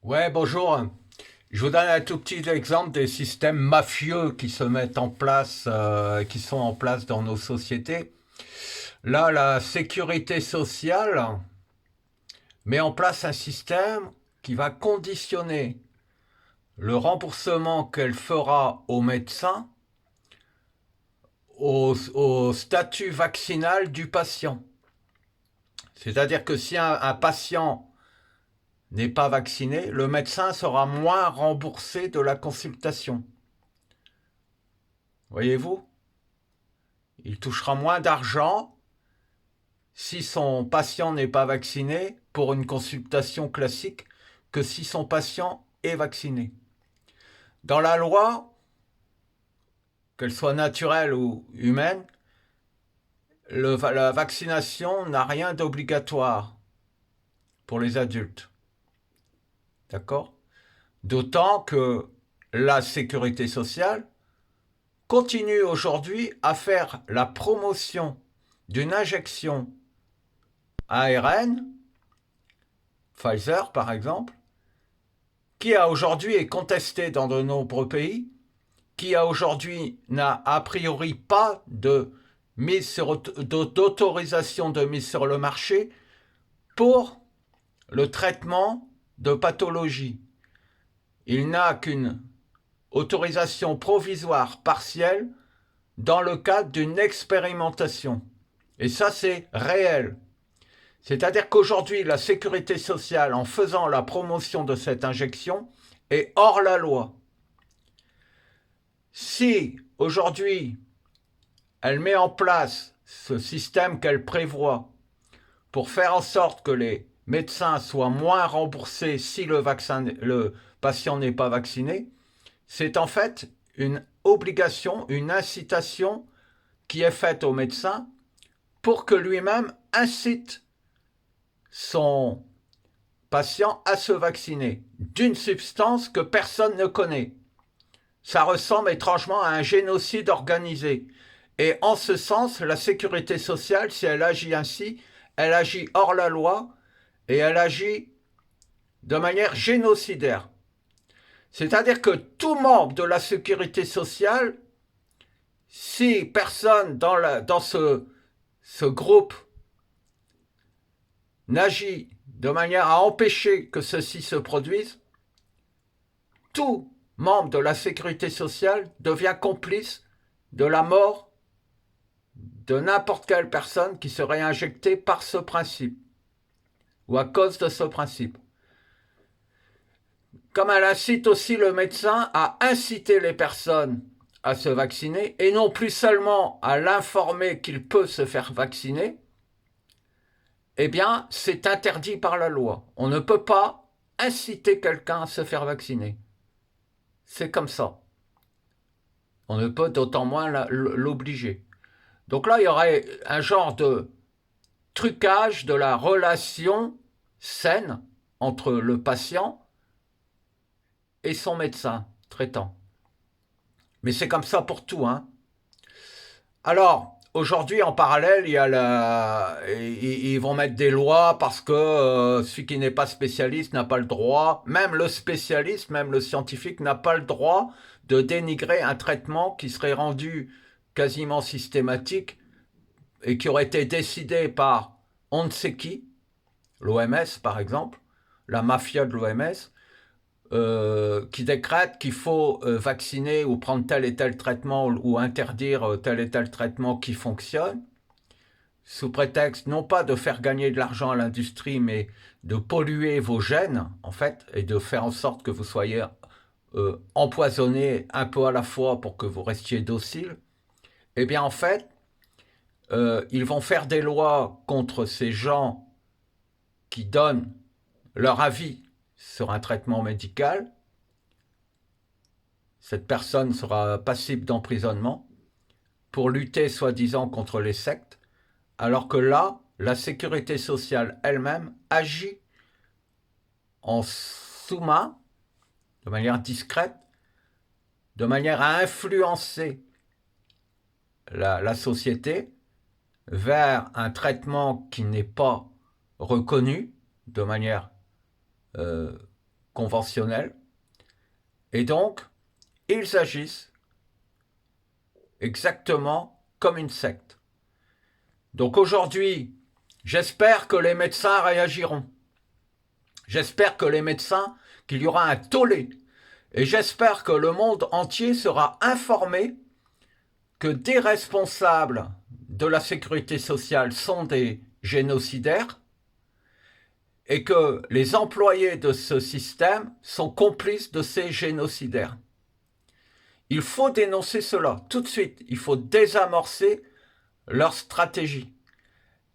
Ouais, bonjour. Je vous donne un tout petit exemple des systèmes mafieux qui se mettent en place, qui sont en place dans nos sociétés. Là, la sécurité sociale met en place un système qui va conditionner le remboursement qu'elle fera aux médecins au statut vaccinal du patient. C'est-à-dire que si un patient n'est pas vacciné, le médecin sera moins remboursé de la consultation. Voyez-vous? Il touchera moins d'argent si son patient n'est pas vacciné pour une consultation classique que si son patient est vacciné. Dans la loi, qu'elle soit naturelle ou humaine, la vaccination n'a rien d'obligatoire pour les adultes. D'accord? D'autant que la sécurité sociale continue aujourd'hui à faire la promotion d'une injection ARN, Pfizer par exemple, qui a aujourd'hui est contestée dans de nombreux pays, qui a aujourd'hui n'a a priori pas d'autorisation de mise sur le marché pour le traitement de pathologies. Il n'a qu'une autorisation provisoire partielle dans le cadre d'une expérimentation. Et ça, c'est réel. C'est-à-dire qu'aujourd'hui, la sécurité sociale, en faisant la promotion de cette injection, est hors la loi. Si aujourd'hui, elle met en place ce système qu'elle prévoit pour faire en sorte que les médecins soient moins remboursés si le patient n'est pas vacciné, c'est en fait une obligation, une incitation qui est faite au médecin pour que lui-même incite son patient à se vacciner d'une substance que personne ne connaît. Ça ressemble étrangement à un génocide organisé. Et en ce sens, la sécurité sociale, si elle agit ainsi, elle agit hors la loi et elle agit de manière génocidaire. C'est-à-dire que tout membre de la sécurité sociale, si personne dans ce groupe n'agit de manière à empêcher que ceci se produise, tout membre de la sécurité sociale devient complice de la mort de n'importe quelle personne qui serait injectée par ce principe ou à cause de ce principe. Comme elle incite aussi le médecin à inciter les personnes à se vacciner et non plus seulement à l'informer qu'il peut se faire vacciner, eh bien, c'est interdit par la loi. On ne peut pas inciter quelqu'un à se faire vacciner. C'est comme ça. On ne peut d'autant moins l'obliger. Donc là, il y aurait un genre de trucage de la relation saine entre le patient et son médecin traitant. Mais c'est comme ça pour tout, hein. Alors, aujourd'hui, en parallèle, ils vont mettre des lois parce que celui qui n'est pas spécialiste n'a pas le droit, même le spécialiste, même le scientifique n'a pas le droit de dénigrer un traitement qui serait rendu quasiment systématique et qui aurait été décidé par on ne sait qui, l'OMS par exemple, la mafia de l'OMS, qui décrète qu'il faut vacciner ou prendre tel et tel traitement ou interdire tel et tel traitement qui fonctionne, sous prétexte non pas de faire gagner de l'argent à l'industrie, mais de polluer vos gènes, en fait, et de faire en sorte que vous soyez empoisonné un peu à la fois pour que vous restiez docile, eh bien en fait, ils vont faire des lois contre ces gens qui donnent leur avis sur un traitement médical. Cette personne sera passible d'emprisonnement pour lutter soi-disant contre les sectes, alors que là, la sécurité sociale elle-même agit en sous-main, de manière discrète, de manière à influencer la société vers un traitement qui n'est pas reconnu de manière conventionnelle. Et donc, ils agissent exactement comme une secte. Donc aujourd'hui, j'espère que les médecins réagiront. J'espère que les médecins, qu'il y aura un tollé. Et j'espère que le monde entier sera informé que des responsables de la sécurité sociale sont des génocidaires et que les employés de ce système sont complices de ces génocidaires. Il faut dénoncer cela tout de suite. Il faut désamorcer leur stratégie.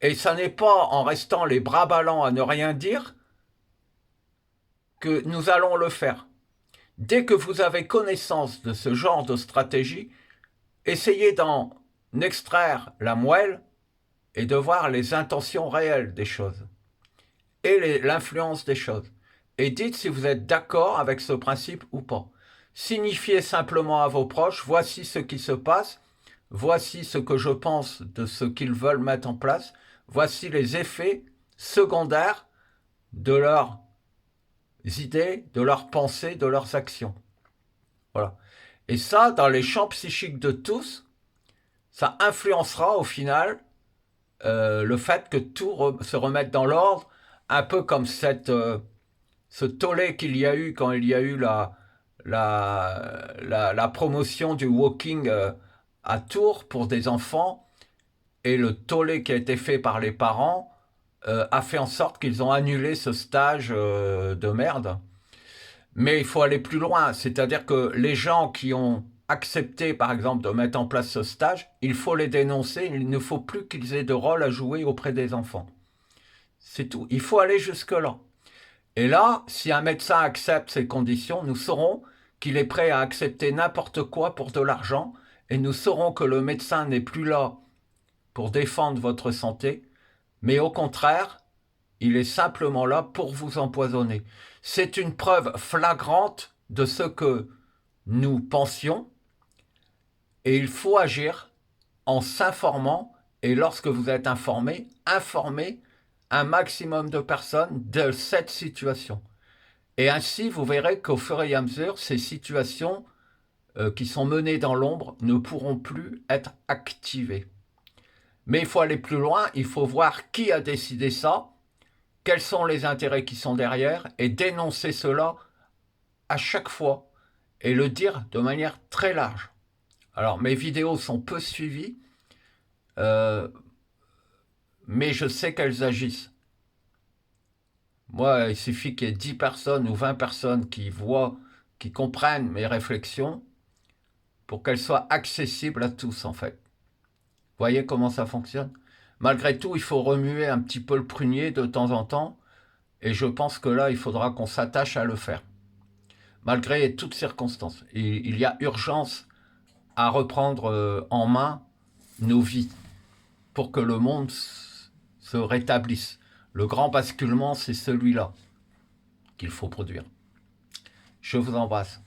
Et ça n'est pas en restant les bras ballants à ne rien dire que nous allons le faire. Dès que vous avez connaissance de ce genre de stratégie, essayez d'en extraire la moelle et de voir les intentions réelles des choses et l'influence des choses. Et dites si vous êtes d'accord avec ce principe ou pas. Signifiez simplement à vos proches, voici ce qui se passe, voici ce que je pense de ce qu'ils veulent mettre en place, voici les effets secondaires de leurs idées, de leurs pensées, de leurs actions. Voilà. Et ça, dans les champs psychiques de tous, ça influencera au final le fait que tout se remette dans l'ordre, un peu comme ce tollé qu'il y a eu quand il y a eu la promotion du walking à Tours pour des enfants, et le tollé qui a été fait par les parents a fait en sorte qu'ils ont annulé ce stage de merde. Mais il faut aller plus loin, c'est-à-dire que les gens qui ont accepté, par exemple, de mettre en place ce stage, il faut les dénoncer, il ne faut plus qu'ils aient de rôle à jouer auprès des enfants. C'est tout, il faut aller jusque-là. Et là, si un médecin accepte ces conditions, nous saurons qu'il est prêt à accepter n'importe quoi pour de l'argent, et nous saurons que le médecin n'est plus là pour défendre votre santé, mais au contraire, il est simplement là pour vous empoisonner. C'est une preuve flagrante de ce que nous pensions, et il faut agir en s'informant, et lorsque vous êtes informé, informez un maximum de personnes de cette situation. Et ainsi, vous verrez qu'au fur et à mesure, ces situations qui sont menées dans l'ombre ne pourront plus être activées. Mais il faut aller plus loin, il faut voir qui a décidé ça, quels sont les intérêts qui sont derrière, et dénoncer cela à chaque fois, et le dire de manière très large. Alors, mes vidéos sont peu suivies, mais je sais qu'elles agissent. Moi, il suffit qu'il y ait 10 personnes ou 20 personnes qui voient, qui comprennent mes réflexions, pour qu'elles soient accessibles à tous, en fait. Vous voyez comment ça fonctionne? Malgré tout, il faut remuer un petit peu le prunier de temps en temps, et je pense que là, il faudra qu'on s'attache à le faire. Malgré toutes circonstances. Il y a urgence à reprendre en main nos vies pour que le monde se rétablisse. Le grand basculement, c'est celui-là qu'il faut produire. Je vous embrasse.